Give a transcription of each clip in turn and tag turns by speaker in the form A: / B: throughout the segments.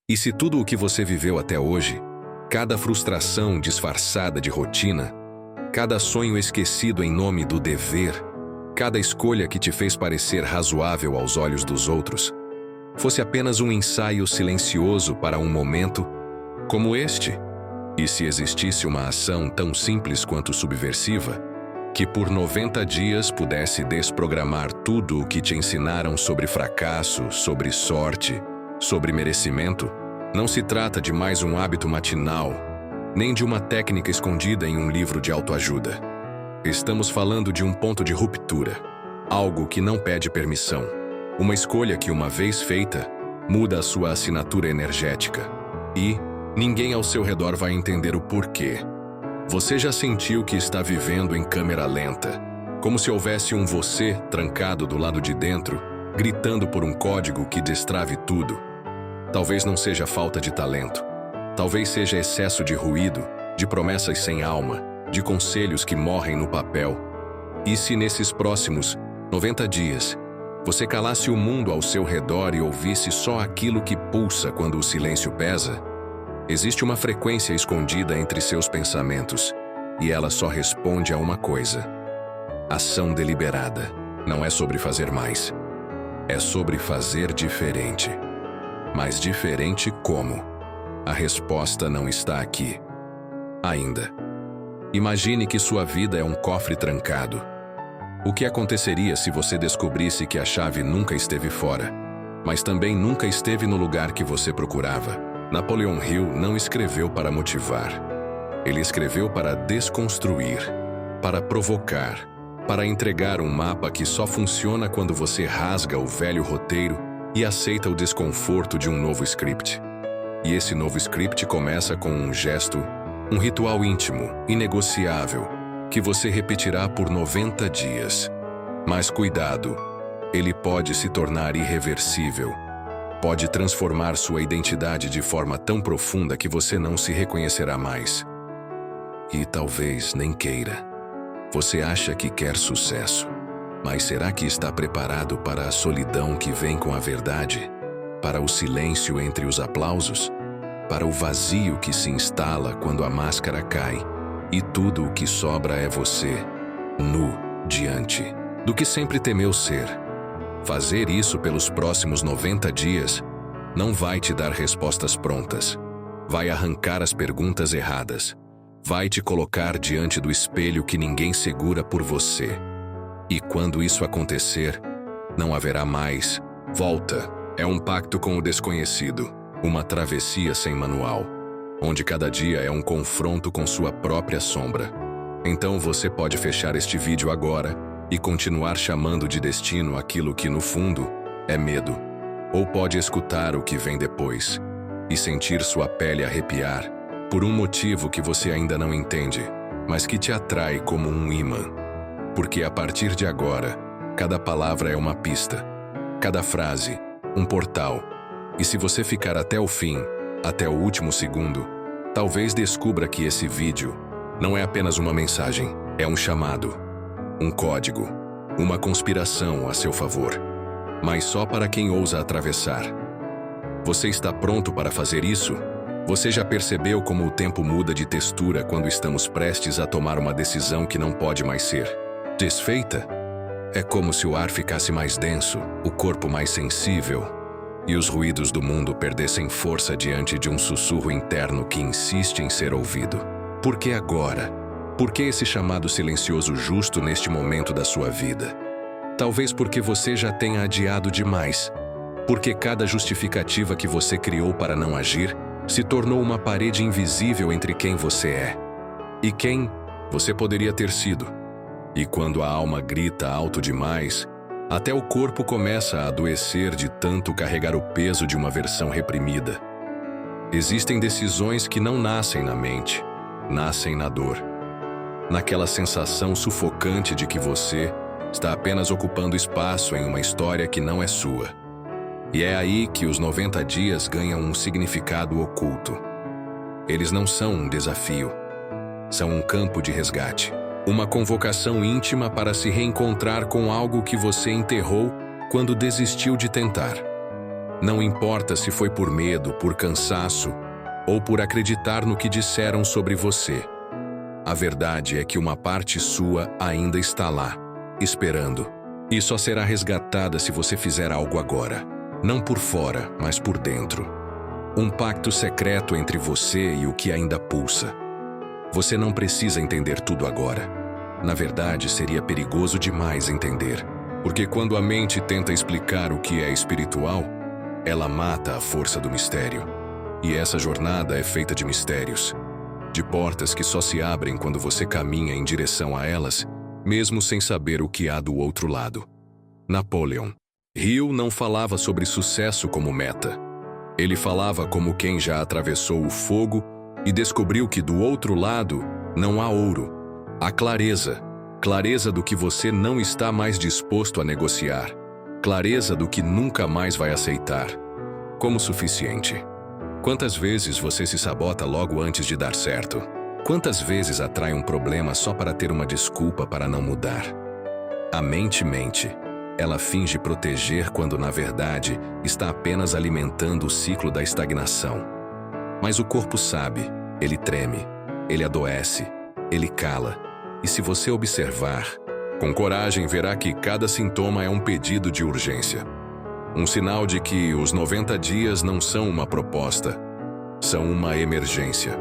A: E se tudo o que você viveu até hoje, cada frustração disfarçada de rotina, cada sonho esquecido em nome do dever, cada escolha que te fez parecer razoável aos olhos dos outros, fosse apenas um ensaio silencioso para um momento como este? E se existisse uma ação tão simples quanto subversiva, que por 90 dias pudesse desprogramar tudo o que te ensinaram sobre fracasso, sobre sorte, sobre merecimento, não se trata de mais um hábito matinal, nem de uma técnica escondida em um livro de autoajuda. Estamos falando de um ponto de ruptura, algo que não pede permissão, uma escolha que, uma vez feita, muda a sua assinatura energética. E ninguém ao seu redor vai entender o porquê. Você já sentiu que está vivendo em câmera lenta, como se houvesse um você trancado do lado de dentro, gritando por um código que destrave tudo? Talvez não seja falta de talento. Talvez seja excesso de ruído, de promessas sem alma, de conselhos que morrem no papel. E se nesses próximos 90 dias, você calasse o mundo ao seu redor e ouvisse só aquilo que pulsa quando o silêncio pesa? Existe uma frequência escondida entre seus pensamentos, e ela só responde a uma coisa: ação deliberada. Não é sobre fazer mais. É sobre fazer diferente. Mas diferente como? A resposta não está aqui. Ainda. Imagine que sua vida é um cofre trancado. O que aconteceria se você descobrisse que a chave nunca esteve fora, mas também nunca esteve no lugar que você procurava? Napoleon Hill não escreveu para motivar. Ele escreveu para desconstruir, para provocar, para entregar um mapa que só funciona quando você rasga o velho roteiro e aceita o desconforto de um novo script. E esse novo script começa com um gesto, um ritual íntimo, inegociável, que você repetirá por 90 dias. Mas cuidado, ele pode se tornar irreversível. Pode transformar sua identidade de forma tão profunda que você não se reconhecerá mais. E talvez nem queira. Você acha que quer sucesso, mas será que está preparado para a solidão que vem com a verdade? Para o silêncio entre os aplausos? Para o vazio que se instala quando a máscara cai e tudo o que sobra é você, nu, diante do que sempre temeu ser? Fazer isso pelos próximos 90 dias não vai te dar respostas prontas. Vai arrancar as perguntas erradas. Vai te colocar diante do espelho que ninguém segura por você. E quando isso acontecer, não haverá mais volta. É um pacto com o desconhecido, uma travessia sem manual, onde cada dia é um confronto com sua própria sombra. Então você pode fechar este vídeo agora e continuar chamando de destino aquilo que, no fundo, é medo. Ou pode escutar o que vem depois e sentir sua pele arrepiar por um motivo que você ainda não entende, mas que te atrai como um imã. Porque a partir de agora, cada palavra é uma pista, cada frase, um portal. E se você ficar até o fim, até o último segundo, talvez descubra que esse vídeo não é apenas uma mensagem, é um chamado, um código, uma conspiração a seu favor, mas só para quem ousa atravessar. Você está pronto para fazer isso? Você já percebeu como o tempo muda de textura quando estamos prestes a tomar uma decisão que não pode mais ser desfeita? É como se o ar ficasse mais denso, o corpo mais sensível, e os ruídos do mundo perdessem força diante de um sussurro interno que insiste em ser ouvido. Por que agora? Por que esse chamado silencioso justo neste momento da sua vida? Talvez porque você já tenha adiado demais. Porque cada justificativa que você criou para não agir se tornou uma parede invisível entre quem você é e quem você poderia ter sido. E quando a alma grita alto demais, até o corpo começa a adoecer de tanto carregar o peso de uma versão reprimida. Existem decisões que não nascem na mente, nascem na dor. Naquela sensação sufocante de que você está apenas ocupando espaço em uma história que não é sua. E é aí que os 90 dias ganham um significado oculto. Eles não são um desafio. São um campo de resgate. Uma convocação íntima para se reencontrar com algo que você enterrou quando desistiu de tentar. Não importa se foi por medo, por cansaço ou por acreditar no que disseram sobre você. A verdade é que uma parte sua ainda está lá, esperando. E só será resgatada se você fizer algo agora. Não por fora, mas por dentro. Um pacto secreto entre você e o que ainda pulsa. Você não precisa entender tudo agora. Na verdade, seria perigoso demais entender. Porque quando a mente tenta explicar o que é espiritual, ela mata a força do mistério. E essa jornada é feita de mistérios. De portas que só se abrem quando você caminha em direção a elas, mesmo sem saber o que há do outro lado. Napoleon Hill não falava sobre sucesso como meta. Ele falava como quem já atravessou o fogo e descobriu que do outro lado não há ouro. Há clareza. Clareza do que você não está mais disposto a negociar. Clareza do que nunca mais vai aceitar. Como suficiente. Quantas vezes você se sabota logo antes de dar certo? Quantas vezes atrai um problema só para ter uma desculpa para não mudar? A mente mente. Ela finge proteger quando, na verdade, está apenas alimentando o ciclo da estagnação. Mas o corpo sabe, ele treme, ele adoece, ele cala. E se você observar, com coragem verá que cada sintoma é um pedido de urgência. Um sinal de que os 90 dias não são uma proposta, são uma emergência.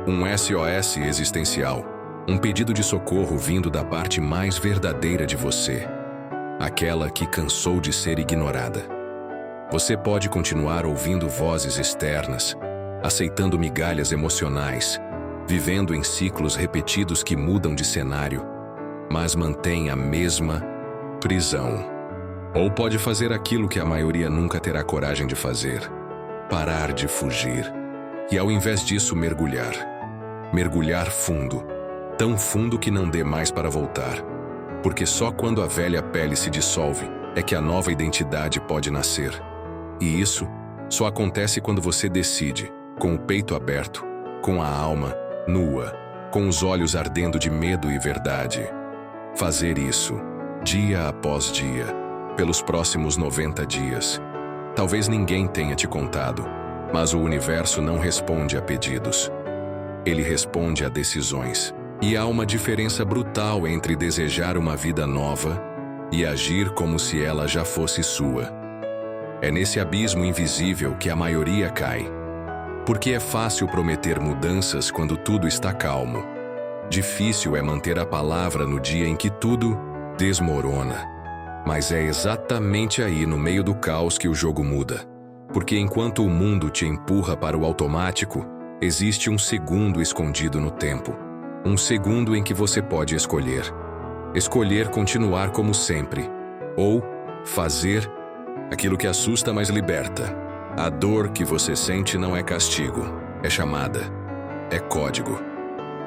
A: Um SOS existencial, um pedido de socorro vindo da parte mais verdadeira de você. Aquela que cansou de ser ignorada. Você pode continuar ouvindo vozes externas, aceitando migalhas emocionais, vivendo em ciclos repetidos que mudam de cenário, mas mantém a mesma prisão. Ou pode fazer aquilo que a maioria nunca terá coragem de fazer: parar de fugir. E ao invés disso, mergulhar. Mergulhar fundo, tão fundo que não dê mais para voltar. Porque só quando a velha pele se dissolve é que a nova identidade pode nascer. E isso só acontece quando você decide, com o peito aberto, com a alma nua, com os olhos ardendo de medo e verdade. Fazer isso, dia após dia, pelos próximos 90 dias. Talvez ninguém tenha te contado, mas o universo não responde a pedidos. Ele responde a decisões. E há uma diferença brutal entre desejar uma vida nova e agir como se ela já fosse sua. É nesse abismo invisível que a maioria cai. Porque é fácil prometer mudanças quando tudo está calmo. Difícil é manter a palavra no dia em que tudo desmorona. Mas é exatamente aí, no meio do caos, que o jogo muda. Porque enquanto o mundo te empurra para o automático, existe um segundo escondido no tempo. Um segundo em que você pode escolher. Escolher continuar como sempre. Ou fazer aquilo que assusta, mas liberta. A dor que você sente não é castigo, é chamada. É código.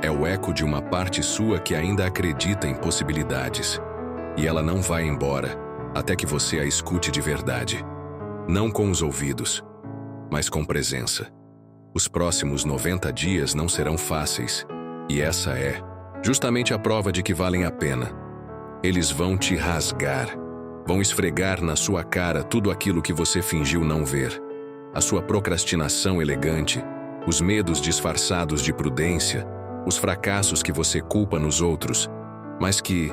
A: É o eco de uma parte sua que ainda acredita em possibilidades. E ela não vai embora até que você a escute de verdade. Não com os ouvidos, mas com presença. Os próximos 90 dias não serão fáceis. E essa é justamente a prova de que valem a pena. Eles vão te rasgar. Vão esfregar na sua cara tudo aquilo que você fingiu não ver. A sua procrastinação elegante, os medos disfarçados de prudência, os fracassos que você culpa nos outros, mas que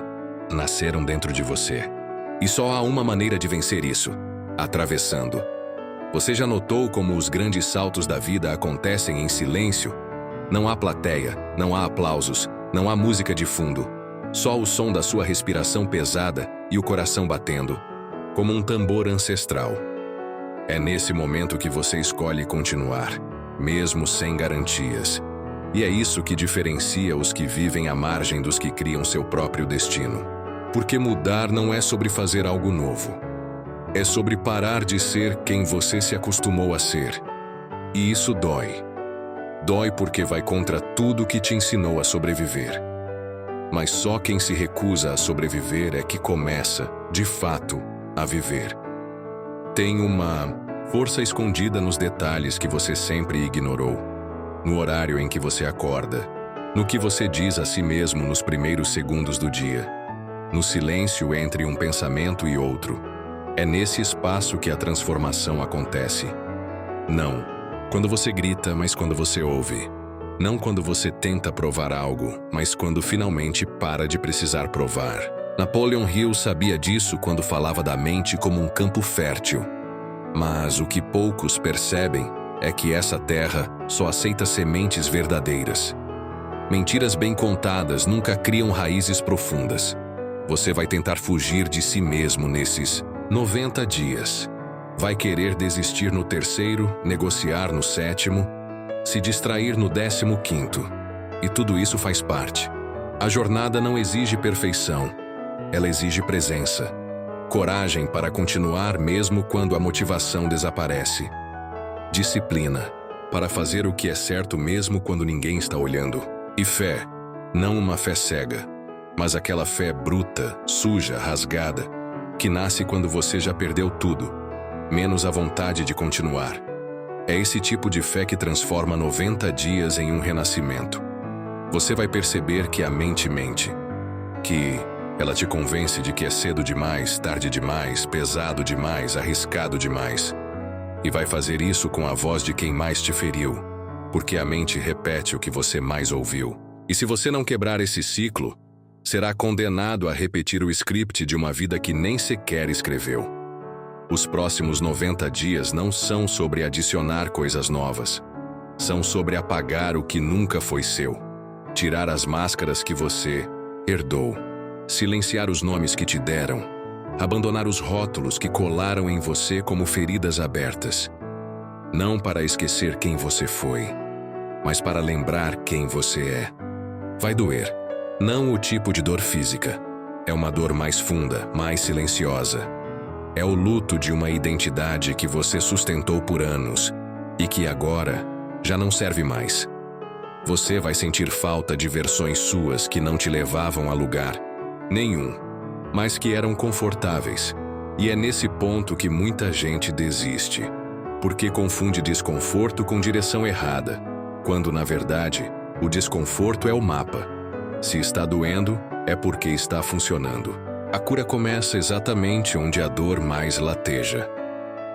A: nasceram dentro de você. E só há uma maneira de vencer isso: atravessando. Você já notou como os grandes saltos da vida acontecem em silêncio? Não há plateia, não há aplausos, não há música de fundo. Só o som da sua respiração pesada e o coração batendo, como um tambor ancestral. É nesse momento que você escolhe continuar, mesmo sem garantias. E é isso que diferencia os que vivem à margem dos que criam seu próprio destino. Porque mudar não é sobre fazer algo novo. É sobre parar de ser quem você se acostumou a ser. E isso dói. Dói porque vai contra tudo que te ensinou a sobreviver. Mas só quem se recusa a sobreviver é que começa, de fato, a viver. Tem uma força escondida nos detalhes que você sempre ignorou. No horário em que você acorda, no que você diz a si mesmo nos primeiros segundos do dia, no silêncio entre um pensamento e outro. É nesse espaço que a transformação acontece. Não quando você grita, mas quando você ouve. Não quando você tenta provar algo, mas quando finalmente para de precisar provar. Napoleon Hill sabia disso quando falava da mente como um campo fértil. Mas o que poucos percebem é que essa terra só aceita sementes verdadeiras. Mentiras bem contadas nunca criam raízes profundas. Você vai tentar fugir de si mesmo nesses 90 dias. Vai querer desistir no 3º, negociar no 7º, se distrair no 15º. E tudo isso faz parte. A jornada não exige perfeição. Ela exige presença. Coragem para continuar mesmo quando a motivação desaparece. Disciplina para fazer o que é certo mesmo quando ninguém está olhando. E fé, não uma fé cega, mas aquela fé bruta, suja, rasgada, que nasce quando você já perdeu tudo, menos a vontade de continuar. É esse tipo de fé que transforma 90 dias em um renascimento. Você vai perceber que a mente mente, que ela te convence de que é cedo demais, tarde demais, pesado demais, arriscado demais. E vai fazer isso com a voz de quem mais te feriu, porque a mente repete o que você mais ouviu. E se você não quebrar esse ciclo, será condenado a repetir o script de uma vida que nem sequer escreveu. Os próximos 90 dias não são sobre adicionar coisas novas. São sobre apagar o que nunca foi seu. Tirar as máscaras que você herdou. Silenciar os nomes que te deram. Abandonar os rótulos que colaram em você como feridas abertas. Não para esquecer quem você foi, mas para lembrar quem você é. Vai doer. Não o tipo de dor física. É uma dor mais funda, mais silenciosa. É o luto de uma identidade que você sustentou por anos e que agora já não serve mais. Você vai sentir falta de versões suas que não te levavam a lugar nenhum, mas que eram confortáveis. E é nesse ponto que muita gente desiste, porque confunde desconforto com direção errada, quando, na verdade, o desconforto é o mapa. Se está doendo, é porque está funcionando. A cura começa exatamente onde a dor mais lateja.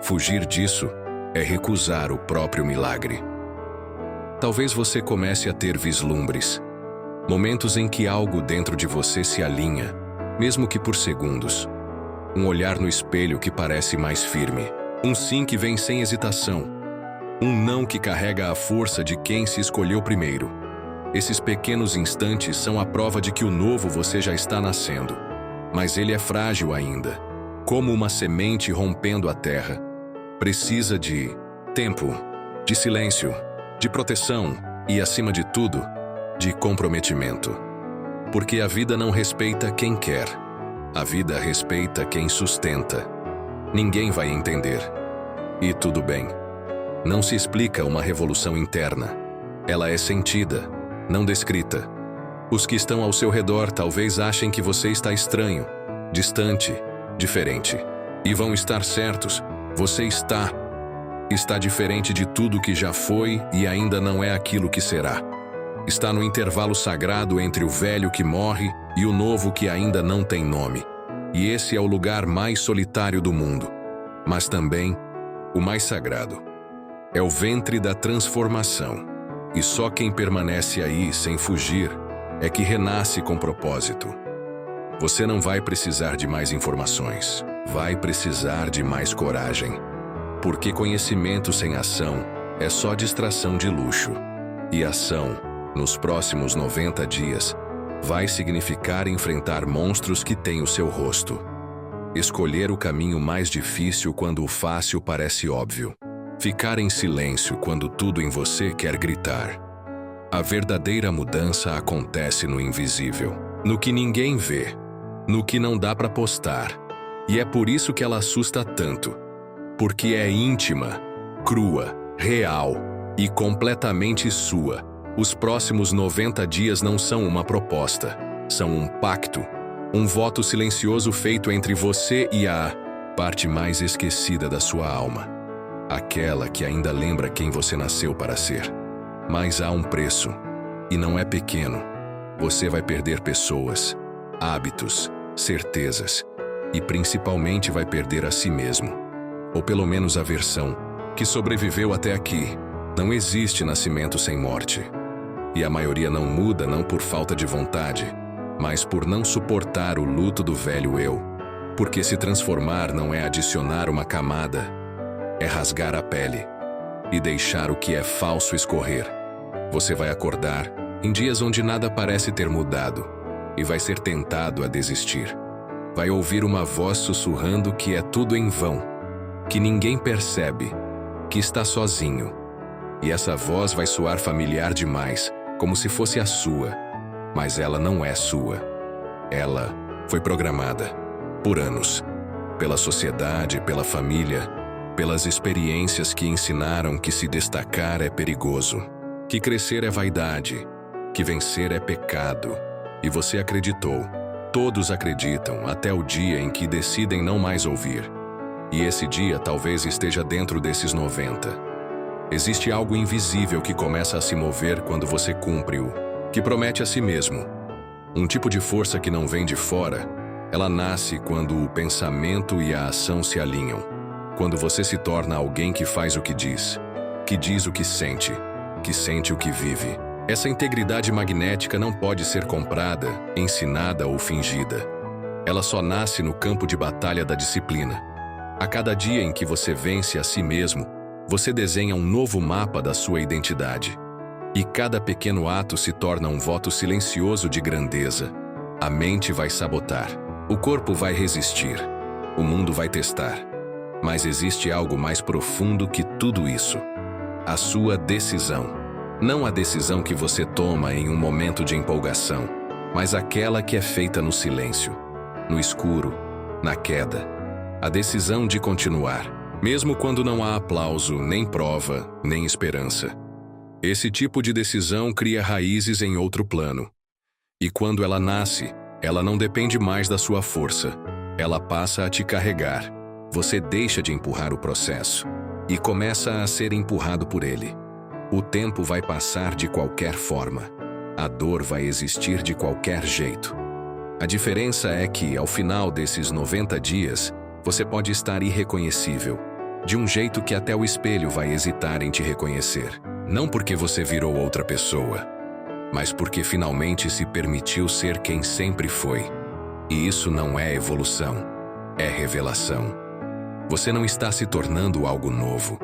A: Fugir disso é recusar o próprio milagre. Talvez você comece a ter vislumbres, momentos em que algo dentro de você se alinha, mesmo que por segundos. Um olhar no espelho que parece mais firme, um sim que vem sem hesitação, um não que carrega a força de quem se escolheu primeiro. Esses pequenos instantes são a prova de que o novo você já está nascendo, mas ele é frágil ainda, como uma semente rompendo a terra. Precisa de tempo, de silêncio, de proteção e, acima de tudo, de comprometimento. Porque a vida não respeita quem quer. A vida respeita quem sustenta. Ninguém vai entender. E tudo bem. Não se explica uma revolução interna. Ela é sentida, não descrita. Os que estão ao seu redor talvez achem que você está estranho, distante, diferente. E vão estar certos. Você está diferente de tudo que já foi e ainda não é aquilo que será. Está no intervalo sagrado entre o velho que morre e o novo que ainda não tem nome. E esse é o lugar mais solitário do mundo, mas também o mais sagrado. É o ventre da transformação. E só quem permanece aí sem fugir é que renasce com propósito. Você não vai precisar de mais informações. Vai precisar de mais coragem. Porque conhecimento sem ação é só distração de luxo. E ação, nos próximos 90 dias, vai significar enfrentar monstros que têm o seu rosto. Escolher o caminho mais difícil quando o fácil parece óbvio. Ficar em silêncio quando tudo em você quer gritar. A verdadeira mudança acontece no invisível, no que ninguém vê, no que não dá para postar. E é por isso que ela assusta tanto. Porque é íntima, crua, real e completamente sua. Os próximos 90 dias não são uma proposta, são um pacto, um voto silencioso feito entre você e a parte mais esquecida da sua alma. Aquela que ainda lembra quem você nasceu para ser. Mas há um preço, e não é pequeno. Você vai perder pessoas, hábitos, certezas. e principalmente vai perder a si mesmo. Ou pelo menos a versão que sobreviveu até aqui. Não existe nascimento sem morte. E a maioria não muda não por falta de vontade, mas por não suportar o luto do velho eu. Porque se transformar não é adicionar uma camada, é rasgar a pele e deixar o que é falso escorrer. Você vai acordar em dias onde nada parece ter mudado e vai ser tentado a desistir. Vai ouvir uma voz sussurrando que é tudo em vão, que ninguém percebe, que está sozinho. E essa voz vai soar familiar demais, como se fosse a sua, mas ela não é sua. Ela foi programada por anos, pela sociedade, pela família, pelas experiências que ensinaram que se destacar é perigoso, que crescer é vaidade, que vencer é pecado. E você acreditou. Todos acreditam até o dia em que decidem não mais ouvir. E esse dia talvez esteja dentro desses 90. Existe algo invisível que começa a se mover quando você cumpre-o, que promete a si mesmo. Um tipo de força que não vem de fora, ela nasce quando o pensamento e a ação se alinham. Quando você se torna alguém que faz o que diz o que sente o que vive. Essa integridade magnética não pode ser comprada, ensinada ou fingida. Ela só nasce no campo de batalha da disciplina. A cada dia em que você vence a si mesmo, você desenha um novo mapa da sua identidade. E cada pequeno ato se torna um voto silencioso de grandeza. A mente vai sabotar, o corpo vai resistir, o mundo vai testar. Mas existe algo mais profundo que tudo isso. A sua decisão. Não a decisão que você toma em um momento de empolgação, mas aquela que é feita no silêncio, no escuro, na queda. A decisão de continuar, mesmo quando não há aplauso, nem prova, nem esperança. Esse tipo de decisão cria raízes em outro plano. E quando ela nasce, ela não depende mais da sua força. Ela passa a te carregar. Você deixa de empurrar o processo e começa a ser empurrado por ele. O tempo vai passar de qualquer forma. A dor vai existir de qualquer jeito. A diferença é que, ao final desses 90 dias, você pode estar irreconhecível, de um jeito que até o espelho vai hesitar em te reconhecer. Não porque você virou outra pessoa, mas porque finalmente se permitiu ser quem sempre foi. E isso não é evolução, é revelação. Você não está se tornando algo novo.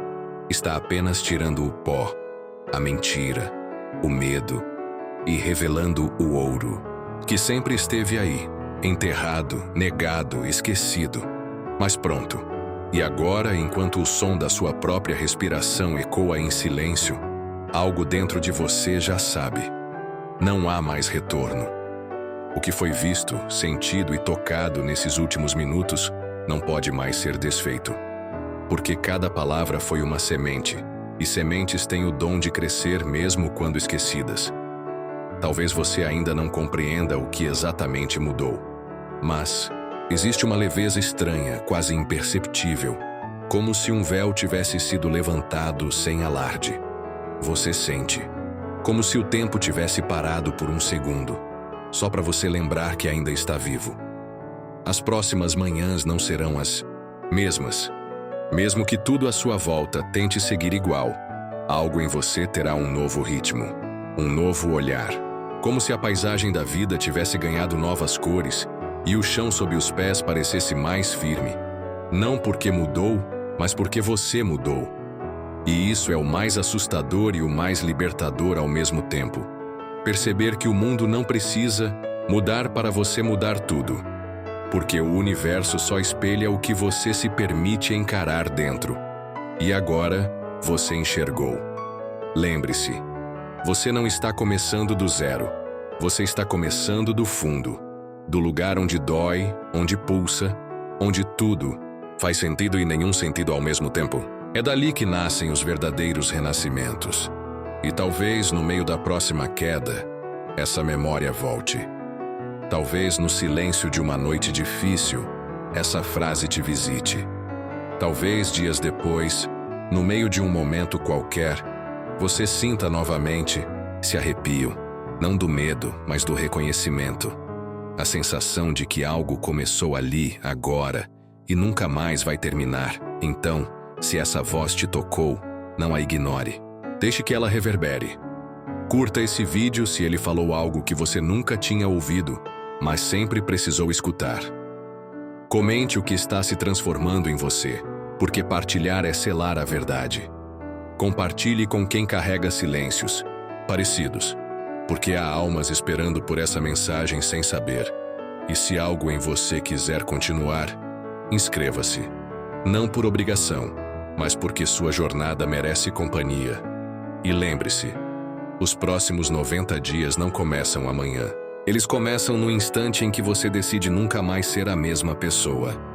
A: Está apenas tirando o pó, a mentira, o medo e revelando o ouro, que sempre esteve aí, enterrado, negado, esquecido. Mas pronto. E agora, enquanto o som da sua própria respiração ecoa em silêncio, algo dentro de você já sabe. Não há mais retorno. O que foi visto, sentido e tocado nesses últimos minutos não pode mais ser desfeito. Porque cada palavra foi uma semente, e sementes têm o dom de crescer mesmo quando esquecidas. Talvez você ainda não compreenda o que exatamente mudou, mas existe uma leveza estranha, quase imperceptível, como se um véu tivesse sido levantado sem alarde. Você sente, como se o tempo tivesse parado por um segundo, só para você lembrar que ainda está vivo. As próximas manhãs não serão as mesmas. Mesmo que tudo à sua volta tente seguir igual, algo em você terá um novo ritmo, um novo olhar, como se a paisagem da vida tivesse ganhado novas cores e o chão sob os pés parecesse mais firme. Não porque mudou, mas porque você mudou. E isso é o mais assustador e o mais libertador ao mesmo tempo. Perceber que o mundo não precisa mudar para você mudar tudo. Porque o universo só espelha o que você se permite encarar dentro. E agora, você enxergou. Lembre-se, você não está começando do zero. Você está começando do fundo. Do lugar onde dói, onde pulsa, onde tudo faz sentido e nenhum sentido ao mesmo tempo. É dali que nascem os verdadeiros renascimentos. E talvez, no meio da próxima queda, essa memória volte. Talvez no silêncio de uma noite difícil, essa frase te visite. Talvez dias depois, no meio de um momento qualquer, você sinta novamente esse arrepio, não do medo, mas do reconhecimento. A sensação de que algo começou ali, agora, e nunca mais vai terminar. Então, se essa voz te tocou, não a ignore. Deixe que ela reverbere. Curta esse vídeo se ele falou algo que você nunca tinha ouvido, mas sempre precisou escutar. Comente o que está se transformando em você, porque partilhar é selar a verdade. Compartilhe com quem carrega silêncios parecidos, porque há almas esperando por essa mensagem sem saber. E se algo em você quiser continuar, inscreva-se. Não por obrigação, mas porque sua jornada merece companhia. E lembre-se, os próximos 90 dias não começam amanhã. Eles começam no instante em que você decide nunca mais ser a mesma pessoa.